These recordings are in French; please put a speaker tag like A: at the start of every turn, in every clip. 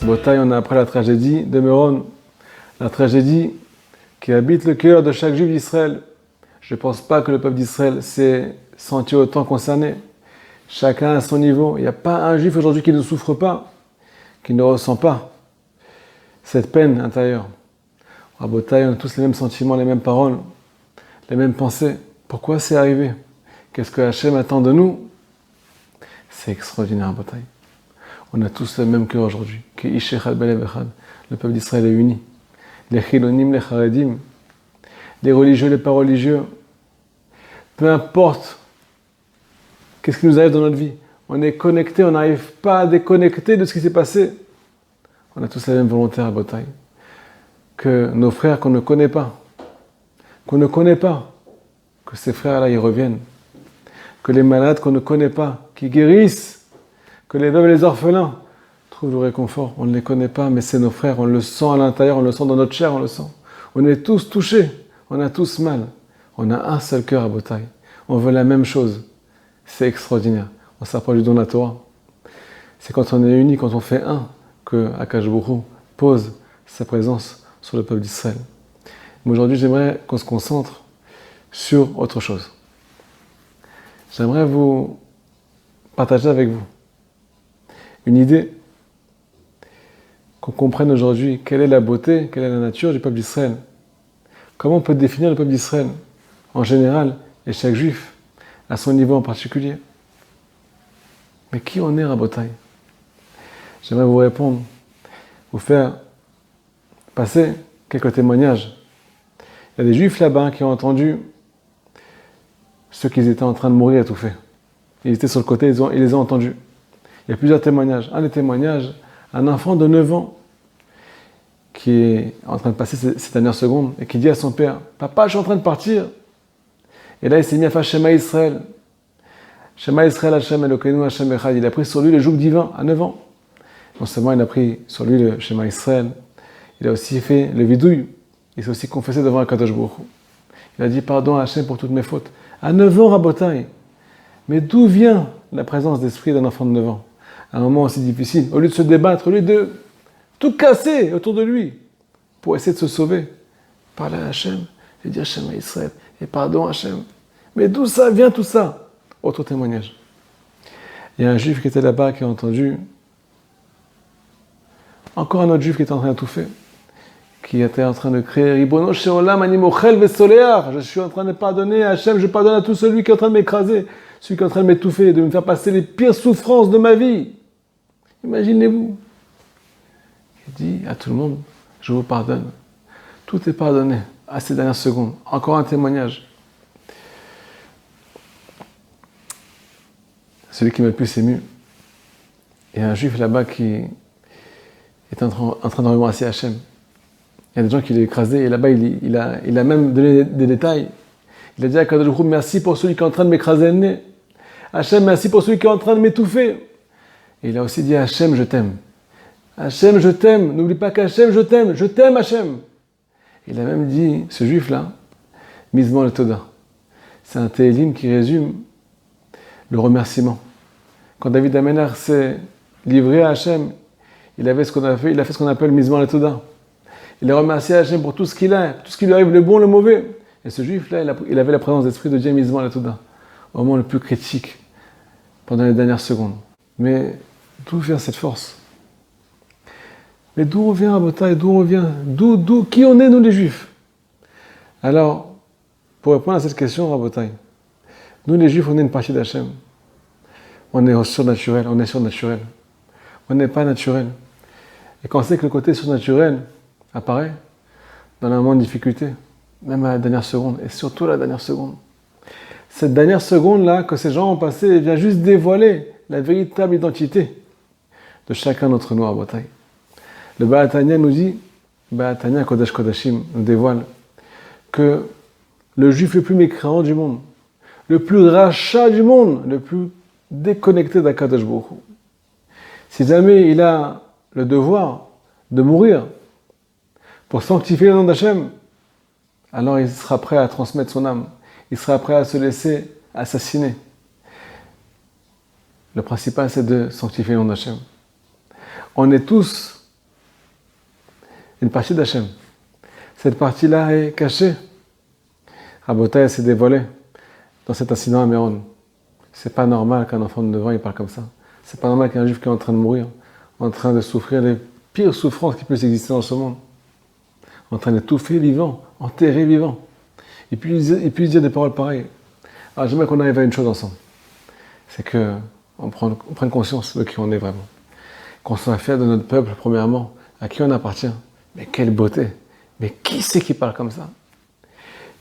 A: Botaï, on a appris la tragédie de Méron, la tragédie qui habite le cœur de chaque juif d'Israël. Je ne pense pas que le peuple d'Israël s'est senti autant concerné. Chacun à son niveau. Il n'y a pas un juif aujourd'hui qui ne souffre pas, qui ne ressent pas cette peine intérieure. À Botaï, on a tous les mêmes sentiments, les mêmes paroles, les mêmes pensées. Pourquoi c'est arrivé? Qu'est-ce que Hachem attend de nous? C'est extraordinaire à Botaï. On a tous le même cœur aujourd'hui. Le peuple d'Israël est uni. Les chilonim, les charedim, les religieux, les pas religieux. Peu importe qu'est-ce qui nous arrive dans notre vie. On est connectés, on n'arrive pas à déconnecter de ce qui s'est passé. On a tous la même volonté à Botaï. Que nos frères qu'on ne connaît pas, que ces frères-là ils reviennent. Que les malades qu'on ne connaît pas, qui guérissent, que les veuves et les orphelins trouvent le réconfort. On ne les connaît pas, mais c'est nos frères, on le sent à l'intérieur, on le sent dans notre chair, on le sent. On est tous touchés, on a tous mal. On a un seul cœur à Botaï. On veut la même chose. C'est extraordinaire. On s'approche du don de la Torah. C'est quand on est unis, quand on fait un, que Akash Baruch Hu pose sa présence sur le peuple d'Israël. Mais aujourd'hui, j'aimerais qu'on se concentre sur autre chose. J'aimerais vous partager avec vous une idée, qu'on comprenne aujourd'hui quelle est la beauté, quelle est la nature du peuple d'Israël. Comment on peut définir le peuple d'Israël en général et chaque juif à son niveau en particulier. Mais qui on est à Botaï? J'aimerais vous répondre, vous faire passer quelques témoignages. Il y a des juifs là-bas qui ont entendu ceux qui étaient en train de mourir étouffés. Ils étaient sur le côté, ils les ont entendus. Il y a plusieurs témoignages. Un des témoignages, un enfant de 9 ans qui est en train de passer ces dernières secondes et qui dit à son père, « Papa, je suis en train de partir. » Et là, il s'est mis à faire Shema Israël. Shema Israël, Hashem Elokeinu, Hashem Echad. Il a pris sur lui le joug divin à 9 ans. Non seulement il a pris sur lui le Shema Israël, il a aussi fait le vidouille. Il s'est aussi confessé devant Akadosh Baruch Hu. Il a dit pardon à Hashem pour toutes mes fautes. À 9 ans, Rabotai. Mais d'où vient la présence d'esprit d'un enfant de 9 ans? À un moment aussi difficile, au lieu de se débattre, au lieu de tout casser autour de lui pour essayer de se sauver, parler à Hashem et dire Shema Israël et pardon à Hashem. Mais d'où ça vient tout ça? Autre témoignage. Il y a un juif qui était là-bas qui a entendu encore un autre juif qui était en train d'étouffer, qui était en train de crier Ribono Sheolam ani mochel vesoleach. Je suis en train de pardonner à Hashem, je pardonne à tout celui qui est en train de m'écraser, celui qui est en train de m'étouffer, de me faire passer les pires souffrances de ma vie. Imaginez-vous. Il dit à tout le monde, je vous pardonne. Tout est pardonné à ces dernières secondes. Encore un témoignage. Celui qui m'a le plus ému. Il y a un juif là-bas qui est en train de remercier Hachem. Il y a des gens qui l'ont écrasé et là-bas il a même donné des détails. Il a dit à Kadosh Baruch Hu, merci pour celui qui est en train de m'écraser le nez. Hachem, merci pour celui qui est en train de m'étouffer. Et il a aussi dit à Hachem, je t'aime. Hachem, je t'aime. N'oublie pas qu'Hachem, je t'aime Hachem. Il a même dit, ce juif-là, Mizmor le Toda. C'est un télim qui résume le remerciement. Quand David Améler s'est livré à Hachem, il a fait ce qu'on appelle Mizmor le Toda. Il a remercié Hachem pour tout ce qu'il a, tout ce qui lui arrive, le bon, le mauvais. Et ce juif-là, il avait la présence d'esprit de Dieu Mizmor le Toda, au moment le plus critique, pendant les dernières secondes. Mais d'où vient cette force? Mais d'où on vient à Botaï? D'où on vient? Qui on est, nous les Juifs? Alors, pour répondre à cette question, Rabotai, nous les Juifs, on est une partie d'Hachem. On est surnaturel, on n'est pas naturel. Et quand on sait que le côté surnaturel apparaît dans un moment de difficulté, même à la dernière seconde, et surtout à la dernière seconde, cette dernière seconde-là que ces gens ont passée vient juste dévoiler la véritable identité de chacun d'entre nous à Botaï. Le Baal Tanya nous dit, Baal Tanya Kodesh Kodashim nous dévoile que le juif le plus mécréant du monde, le plus rachat du monde, le plus déconnecté d'Akadosh Baruch Hu, si jamais il a le devoir de mourir pour sanctifier le nom d'Hachem, alors il sera prêt à transmettre son âme, il sera prêt à se laisser assassiner. Le principal, c'est de sanctifier le nom d'Hachem. On est tous une partie d'Hachem. Cette partie-là est cachée. Rabotai s'est dévoilé dans cet incident à Méron. C'est pas normal qu'un enfant de 9 ans il parle comme ça. C'est pas normal qu'un juif qui est en train de mourir, en train de souffrir les pires souffrances qui puissent exister dans ce monde, en train d'étouffer vivant, enterré vivant. Il puisse dire des paroles pareilles. Alors j'aimerais qu'on arrive à une chose ensemble. C'est qu'on prenne conscience de qui on est vraiment. Qu'on soit fier de notre peuple, premièrement, à qui on appartient. Mais quelle beauté! Mais qui c'est qui parle comme ça?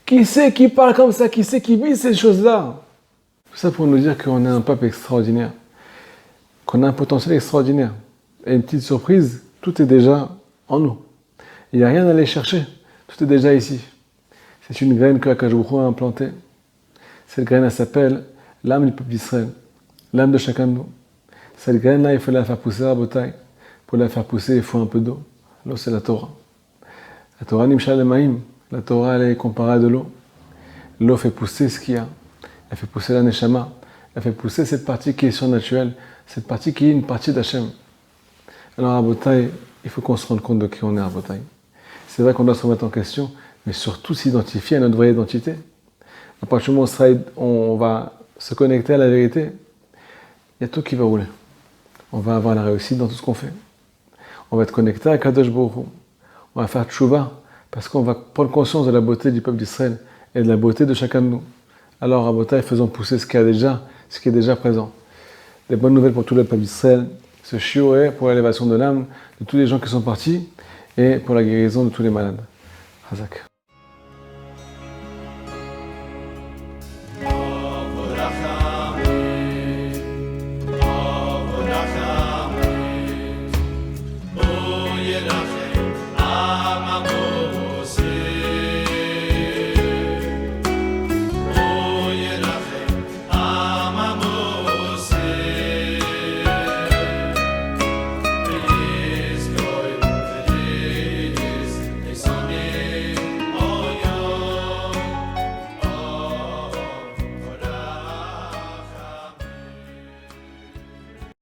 A: Qui c'est qui parle comme ça? Qui c'est qui vit ces choses-là? Tout ça pour nous dire qu'on est un peuple extraordinaire, qu'on a un potentiel extraordinaire. Et une petite surprise, tout est déjà en nous. Il n'y a rien à aller chercher, tout est déjà ici. C'est une graine que Akadosh Baruch Hu a implantée. Cette graine, elle s'appelle l'âme du peuple d'Israël, l'âme de chacun de nous. Cette graine-là, il faut la faire pousser à Botaï. Pour la faire pousser, il faut un peu d'eau. L'eau, c'est la Torah. La Torah nimshal lemaim. La Torah, elle est comparée à de l'eau. L'eau fait pousser ce qu'il y a. Elle fait pousser la neshama. Elle fait pousser cette partie qui est surnaturelle. Cette partie qui est une partie d'Hachem. Alors à Botaï, il faut qu'on se rende compte de qui on est à Botaï. C'est vrai qu'on doit se remettre en question, mais surtout s'identifier à notre vraie identité. À partir du moment où on va se connecter à la vérité, il y a tout qui va rouler. On va avoir la réussite dans tout ce qu'on fait. On va être connecté à Kadosh Baruch Hu. On va faire tchouva, parce qu'on va prendre conscience de la beauté du peuple d'Israël et de la beauté de chacun de nous. Alors à Botaï, faisons pousser ce qui est déjà présent. Des bonnes nouvelles pour tout le peuple d'Israël, ce shiur pour l'élévation de l'âme de tous les gens qui sont partis et pour la guérison de tous les malades. Hazak.